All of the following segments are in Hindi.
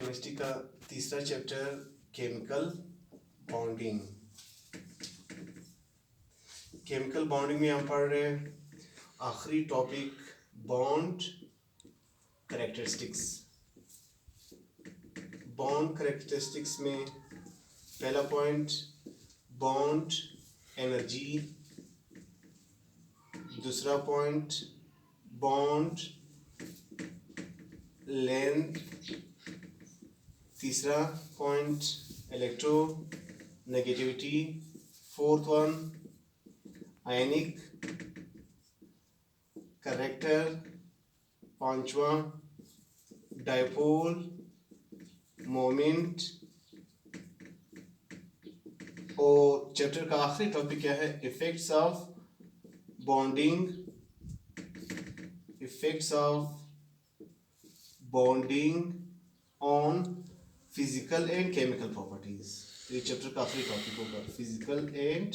केमिस्ट्री का तीसरा chapter chemical bonding. Chemical bonding में हम पढ़ रहे हैं आखिरी topic bond characteristics. Bond characteristics में पहला पॉइंट बॉन्ड एनर्जी, दूसरा पॉइंट बॉन्ड लेंथ, तीसरा point electro negativity, fourth one आयनिक करेक्टर, पांचवा डायपोल मोमेंट, और चैप्टर का आखिरी टॉपिक क्या है? Effects of bonding, effects of bonding on physical and chemical properties. ये चैप्टर का आखिरी टॉपिक होगा, फिजिकल एंड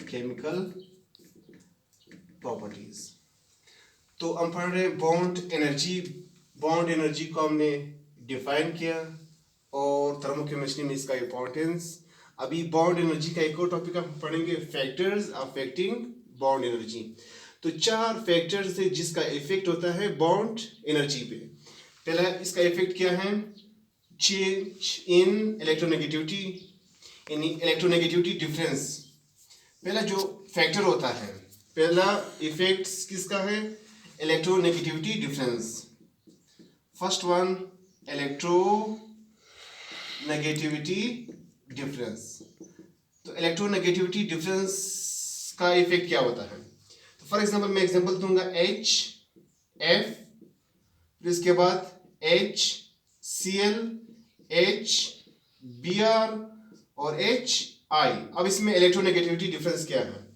केमिकल प्रॉपर्टीज। तो हम पढ़ रहे हैं बॉन्ड एनर्जी। बॉन्ड एनर्जी को हमने डिफाइन किया और थर्मोकेमिस्ट्री में इसका इंपॉर्टेंस। अभी बॉन्ड एनर्जी का एक और टॉपिक हम पढ़ेंगे, फैक्टर्स अफेक्टिंग बॉन्ड एनर्जी। तो चार फैक्टर्स है जिसका इफेक्ट होता है बॉन्ड एनर्जी पे। पहला इसका इफेक्ट क्या है? चेंज इन इलेक्ट्रोनेगेटिविटी, यानी इलेक्ट्रोनेगेटिविटी डिफरेंस। पहला जो फैक्टर होता है, पहला इफेक्ट किसका है? Electronegativity difference. First one electro negativity difference. तो इलेक्ट्रोनेगेटिविटी डिफरेंस का इफेक्ट क्या होता है? तो फॉर एग्जांपल मैं एग्जांपल दूंगा H F, फिर इसके बाद H Cl H Br और H I। अब इसमें इलेक्ट्रोनेगेटिविटी डिफरेंस क्या है?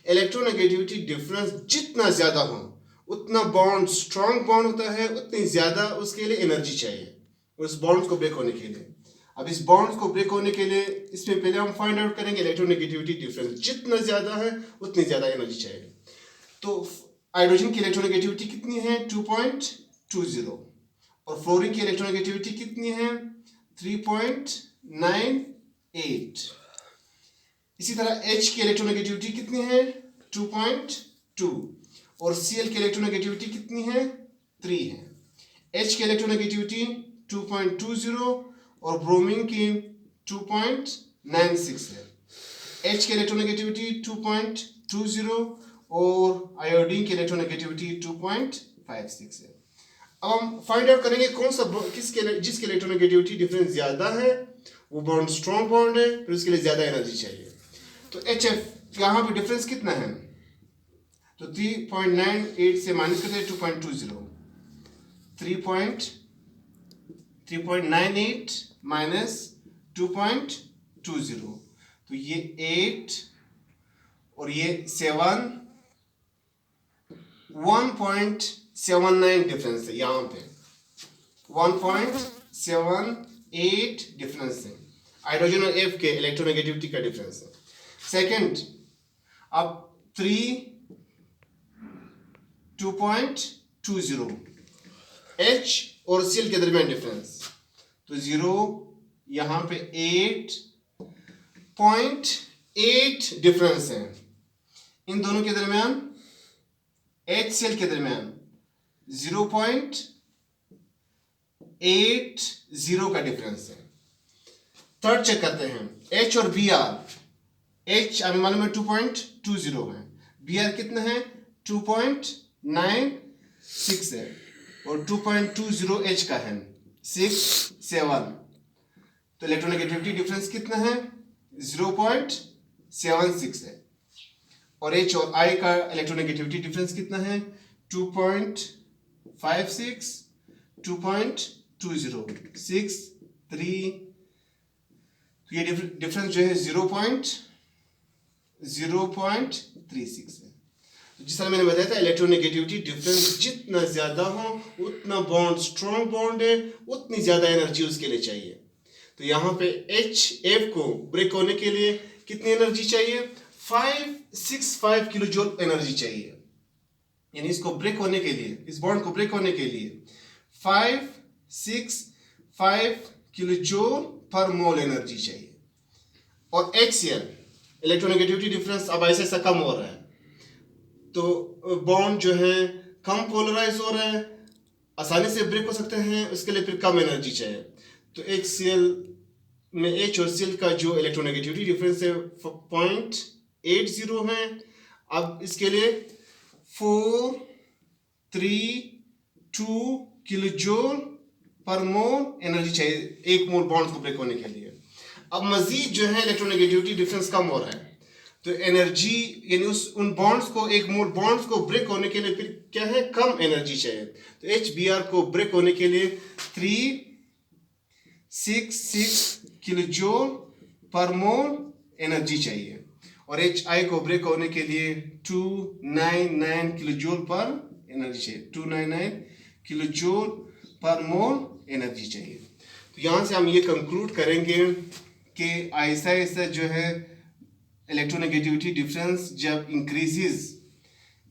इलेक्ट्रोनेगेटिविटी डिफरेंस जितना ज्यादा हो उतना बॉन्ड स्ट्रॉन्ग बॉन्ड होता है, उतनी ज्यादा उसके लिए एनर्जी चाहिए उस बॉन्ड को ब्रेक होने के लिए। अब इस बॉन्ड को ब्रेक होने के लिए इसमें पहले हम फाइंड आउट करेंगे इलेक्ट्रोनेगेटिविटी डिफरेंस जितना ज्यादा है उतनी ज्यादा एनर्जी चाहिए। तो हाइड्रोजन की इलेक्ट्रोनेगेटिविटी कितनी है? 2.20 और फ्लोरीन की इलेक्ट्रोनेगेटिविटी कितनी है? 3.98। इसी तरह H की इलेक्ट्रोनेगेटिविटी कितनी है? 2.2 और Cl की इलेक्ट्रोनेगेटिविटी कितनी है? 3 है। H की इलेक्ट्रोनेगेटिविटी 2.20 और ब्रोमीन की 2.96 है। H की इलेक्ट्रोनेगेटिविटी 2.20 और आयोडीन की इलेक्ट्रोनेगेटिविटी 2.56 है। अब हम फाइंड आउट करेंगे कौन सा जिसकी इलेक्ट्रोनेगेटिविटी डिफरेंस ज्यादा है वो बॉन्ड स्ट्रॉन्ग बॉन्ड है, फिर उसके लिए ज्यादा एनर्जी चाहिए। तो HF यहाँ पे डिफरेंस कितना है? तो 3.98 से माइनस करते हैं 2.20, 3.98 माइनस 2.20, तो ये 8 और ये 7, 1.79 डिफरेंस है। यहाँ पे 1.78 डिफरेंस है हाइड्रोजन और F के इलेक्ट्रोनेगेटिविटी का डिफरेंस है। सेकंड, अब 2.20 H और Cl के दरमियान डिफरेंस, तो 0 यहाँ पे 8.8 डिफरेंस है। इन दोनों के दरमियान HCl के दरमियान 0.80 का डिफरेंस है। थर्ड चेक करते हैं H और Br। H हमें मालूम है 2.20 है, Br कितना है? 2.96 है और 2.20 H का है 6, 7। तो इलेक्ट्रोनेगेटिविटी डिफरेंस कितना है? 0.76 है। और H और I का इलेक्ट्रोनेगेटिविटी डिफरेंस कितना है? 2.56, 2.20, 6, 3। तो ये डिफरेंस जो है 0.36 है। तो जिस तरह मैंने बताया था इलेक्ट्रोनेगेटिविटी डिफरेंस जितना ज्यादा हो उतना बॉन्ड स्ट्रॉन्ग बॉन्ड है, उतनी ज्यादा एनर्जी उसके लिए चाहिए। तो यहाँ पे HF को ब्रेक होने के लिए कितनी एनर्जी चाहिए? 565 किलो जूल एनर्जी चाहिए। यानी इसको ब्रेक होने के लिए, इस बॉन्ड को ब्रेक होने के लिए 565 5 किलो जूल पर मोल एनर्जी चाहिए। और HCl इलेक्ट्रोनेगेटिविटी डिफरेंस अब ऐसे ऐसा कम हो रहा है, तो बॉन्ड जो है कम पोलराइज हो रहा है, आसानी से ब्रेक हो सकते हैं, उसके लिए फिर कम एनर्जी चाहिए। तो HCl में H और Cl का जो इलेक्ट्रोनेगेटिविटी डिफरेंस है 0.80 है। अब इसके लिए 4, 3, 2 किलो जूल पर मोल एनर्जी चाहिए एक मोल बॉन्ड को ब्रेक होने के लिए। अब मजीद जो है इलेक्ट्रोनेगेटिविटी डिफरेंस कम हो रहा है, तो एनर्जी यानी उन बॉन्ड्स को, एक मोल बॉन्ड्स को ब्रेक होने के लिए फिर क्या है, कम एनर्जी चाहिए। तो HBr को ब्रेक होने के लिए 366 किलो जूल पर मोल एनर्जी चाहिए, और HI को ब्रेक होने के लिए 299 किलो जूल पर एनर्जी चाहिए, 299 किलो जूल पर मोल एनर्जी चाहिए। तो यहाँ से हम ये कंक्लूड करेंगे कि ऐसा ऐसा जो है इलेक्ट्रोनेगेटिविटी डिफरेंस जब increases,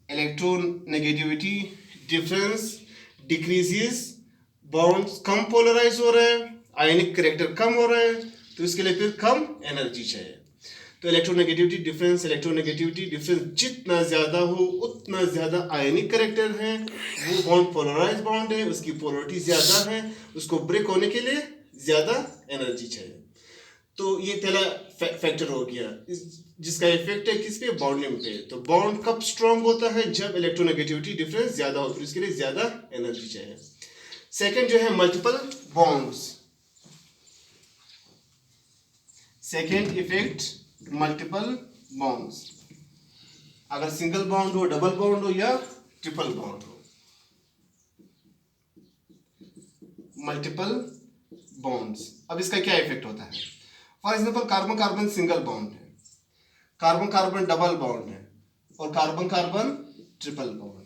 electronegativity difference decreases, bonds कम पोलराइज हो रहे हैं, आयनिक करेक्टर कम हो रहे हैं, तो इसके लिए फिर कम एनर्जी चाहिए। तो इलेक्ट्रोनेगेटिविटी डिफरेंस जितना ज़्यादा हो उतना ज़्यादा आयनिक करेक्टर है, वो बॉन्ड पोलराइज बॉन्ड है, उसकी पोलरिटी ज़्यादा है, उसको ब्रेक होने के लिए ज़्यादा एनर्जी चाहिए। तो ये पहला फैक्टर हो गया जिसका इफेक्ट है किस पे, बॉन्डिंग पे। तो बॉन्ड कब स्ट्रांग होता है, जब इलेक्ट्रोनेगेटिविटी डिफरेंस ज़्यादा हो, तो इसके लिए ज़्यादा एनर्जी चाहिए। सेकेंड जो है multiple bonds, second effect multiple bonds, अगर सिंगल बॉन्ड हो, डबल बॉन्ड हो या ट्रिपल बॉन्ड हो, मल्टीपल बॉन्ड्स। अब इसका क्या इफेक्ट होता है, for example carbon carbon single bond है, कार्बन कार्बन डबल बॉन्ड है, और कार्बन कार्बन ट्रिपल बॉन्ड है।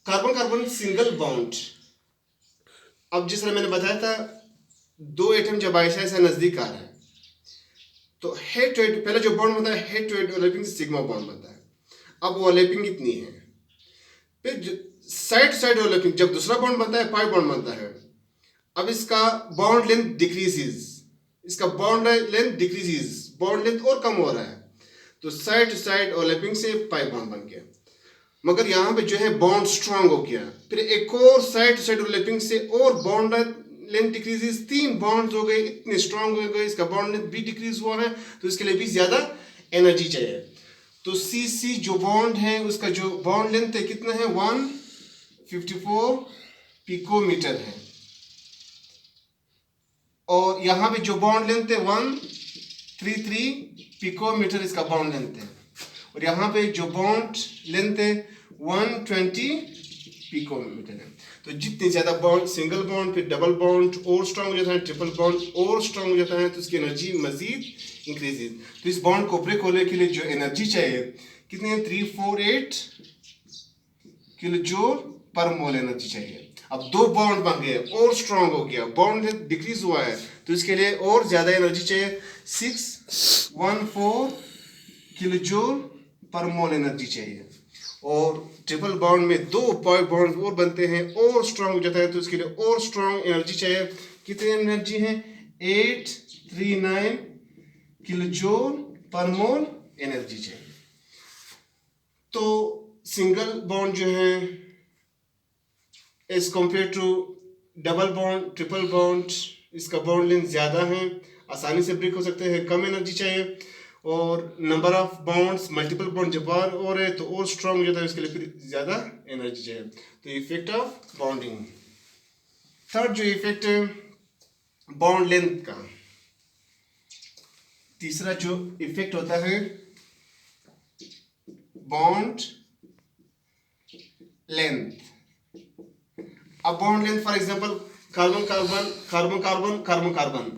कार्बन कार्बन सिंगल बॉन्ड, अब जिस तरह मैंने बताया था, दो एटम जब ऐसा ऐसा नजदीक आ रहा है, तो हेड टू हेड, पहले जो बॉन्ड बनता है हेड टू हेड ओवरलैपिंग से सिग्मा बॉन्ड बनता है। अब ओवरलैपिंग इतनी है, फिर साइड टू साइड ओवरलैपिंग, जब दूसरा बॉन्ड बनता है पाई बॉन्ड बनता है। अब इसका बॉन्ड लेंथ डिक्रीजेस, इसका bond length decreases, bond length और कम हो रहा है, तो साइड टू साइड ओवरलैपिंग से पाई बॉन्ड बन गया। मगर यहाँ पे जो है बॉन्ड स्ट्रांग हो गया, फिर एक और साइड टू साइड ओवरलैपिंग से और बॉन्ड लेंथ डिक्रीजेस, 3 बॉन्ड हो गए, इतने स्ट्रांग हो गए, इसका बॉन्ड लेंथ भी डिक्रीज हुआ है, तो इसके लिए भी ज्यादा एनर्जी चाहिए। तो CC जो बॉन्ड है उसका जो बॉन्ड लेंथ है कितना है, 154 पिकोमीटर है, और यहाँ पे जो बॉन्ड लेंथ है 133 पिकोमीटर इसका बॉन्ड लेंथ है, और यहाँ पे जो बॉन्ड लेंथ है 120 पिकोमीटर है। तो जितने ज्यादा बॉन्ड, सिंगल बॉन्ड फिर डबल बॉन्ड और स्ट्रांग हो जाता है, ट्रिपल बॉन्ड और स्ट्रांग हो जाता है, तो उसकी एनर्जी मजीद इंक्रीजेज। तो इस बॉन्ड को ब्रेक होने के लिए जो एनर्जी चाहिए कितनी है, 348 किलो जूल पर मोल एनर्जी चाहिए। अब 2 बॉन्ड बन गए और स्ट्रांग हो गया, बॉन्ड डिक्रीज हुआ है, तो इसके लिए और ज्यादा एनर्जी चाहिए, 614 किलो जूल पर मोल एनर्जी चाहिए। और ट्रिपल बॉन्ड में 2 बॉन्ड और बनते हैं और स्ट्रांग हो जाता है, तो इसके लिए और स्ट्रांग एनर्जी चाहिए। कितनी एनर्जी है, 839 किलो जूल पर मोल एनर्जी चाहिए। तो सिंगल बॉन्ड जो है as compare to double bond, triple bond, इसका बॉन्ड लेंथ ज़्यादा है, आसानी से ब्रेक हो सकते हैं, कम एनर्जी चाहिए, और number of bonds, multiple bond जब बार हो रहे तो और स्ट्रांग हो जाता है, उसके लिए फिर ज़्यादा एनर्जी चाहिए। तो इफेक्ट ऑफ बॉन्डिंग। थर्ड जो इफेक्ट है बॉन्ड लेंथ का, तीसरा जो इफेक्ट होता है बॉन्ड लेंथ। अब bond length for example carbon carbon carbon carbon carbon carbon,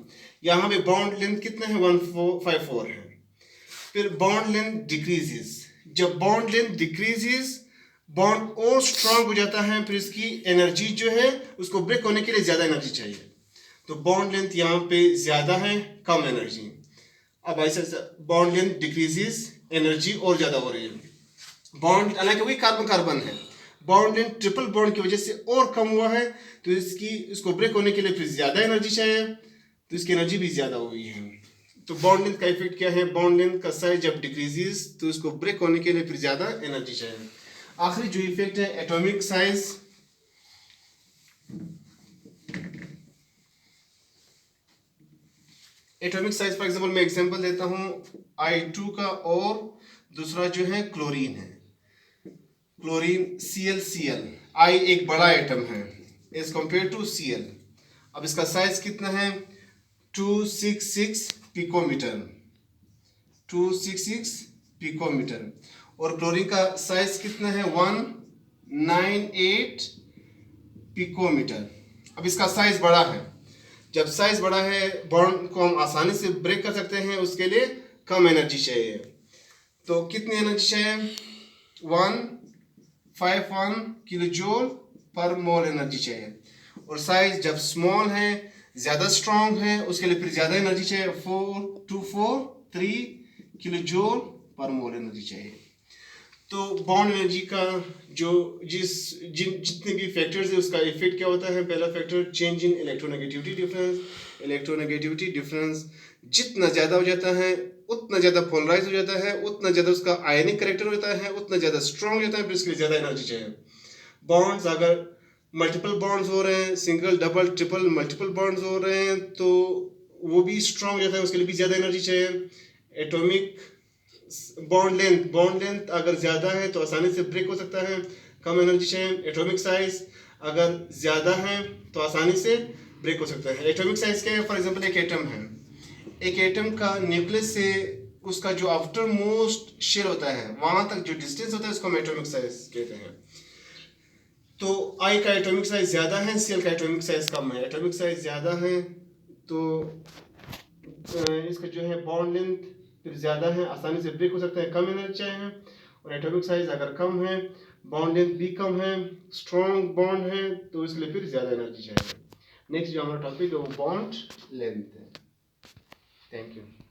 यहाँ पे बॉन्ड लेंथ कितना है, 154 है। फिर बॉन्ड लेंथ डिक्रीजेस, जब बॉन्ड लेंथ डिक्रीजेस बॉन्ड और स्ट्रांग हो जाता है, फिर इसकी एनर्जी जो है उसको ब्रेक होने के लिए ज़्यादा एनर्जी चाहिए। तो बॉन्ड लेंथ यहाँ पे ज़्यादा है, कम एनर्जी। अब ऐसा बॉन्ड लेंथ डिक्रीजेस, एनर्जी और ज़्यादा हो रही है। बॉन्ड हालांकि वही कार्बन कार्बन है, बॉन्ड लेंथ ट्रिपल बॉन्ड की वजह से और कम हुआ है, तो इसको ब्रेक होने के लिए फिर ज़्यादा एनर्जी चाहिए, तो इसकी एनर्जी भी ज़्यादा हुई है। तो बॉन्ड लेंथ का इफेक्ट क्या है? बॉन्ड लेंथ का साइज जब डिक्रीजेस तो इसको ब्रेक होने के लिए फिर ज़्यादा एनर्जी चाहिए। आखिरी जो इफेक्ट है atomic size. Atomic size for example मैं एग्जांपल देता हूं I2 का, और दूसरा जो है क्लोरीन है, क्लोरीन ClCl। I एक बड़ा एटम है एज कंपेयर टू Cl। अब इसका साइज कितना है? 266 पिकोमीटर, 266 पिकोमीटर। और क्लोरीन का साइज कितना है? 198 पिकोमीटर। अब इसका साइज बड़ा है, जब साइज बड़ा है बॉन्ड को हम आसानी से ब्रेक कर सकते हैं, उसके लिए कम एनर्जी चाहिए। तो कितनी एनर्जी चाहिए? 151 किलो जूल पर मोल एनर्जी चाहिए। और साइज जब स्मॉल है, ज़्यादा स्ट्रॉन्ग है, उसके लिए फिर ज़्यादा एनर्जी चाहिए, 4243 किलो जूल पर मोल एनर्जी चाहिए। तो बॉन्ड एनर्जी का जो जितने भी फैक्टर्स है उसका इफेक्ट क्या होता है? पहला factor change in electronegativity difference. Electronegativity difference जितना ज़्यादा हो जाता है उतना ज़्यादा पोलराइज हो जाता है, उतना ज़्यादा उसका आयनिक करेक्टर होता है, उतना ज़्यादा स्ट्रॉन्ग होता है, फिर इसके लिए ज़्यादा एनर्जी चाहिए। बॉन्ड्स अगर मल्टीपल बॉन्ड्स हो रहे हैं, single double triple multiple bonds हो रहे हैं, तो वो भी स्ट्रॉन्ग हो जाता है, उसके लिए भी ज़्यादा एनर्जी चाहिए। एटॉमिक बॉन्ड लेंथ अगर ज़्यादा है तो आसानी से ब्रेक हो सकता है, कम एनर्जी चाहिए। एटॉमिक साइज अगर ज़्यादा है तो आसानी से ब्रेक हो सकता है। एटॉमिक साइज क्या है? फॉर एग्जांपल एक एटम है, एक एटम का न्यूक्लियस से उसका जो आफ्टर मोस्ट शेल होता है वहाँ तक जो डिस्टेंस होता है उसको हम एटॉमिक साइज कहते हैं। तो I का एटॉमिक साइज ज़्यादा है, Cl का एटॉमिक साइज कम है। एटॉमिक साइज ज़्यादा है तो इसका जो है बॉन्ड लेंथ फिर ज़्यादा है, आसानी से ब्रेक हो सकता है, कम एनर्जी चाहिए। और एटॉमिक साइज अगर कम है, बॉन्ड लेंथ भी कम है, स्ट्रॉन्ग बॉन्ड है, तो इसके लिए फिर ज़्यादा एनर्जी चाहिए। नेक्स्ट जो हमारा टॉपिक है वो बॉन्ड लेंथ है। Thank you.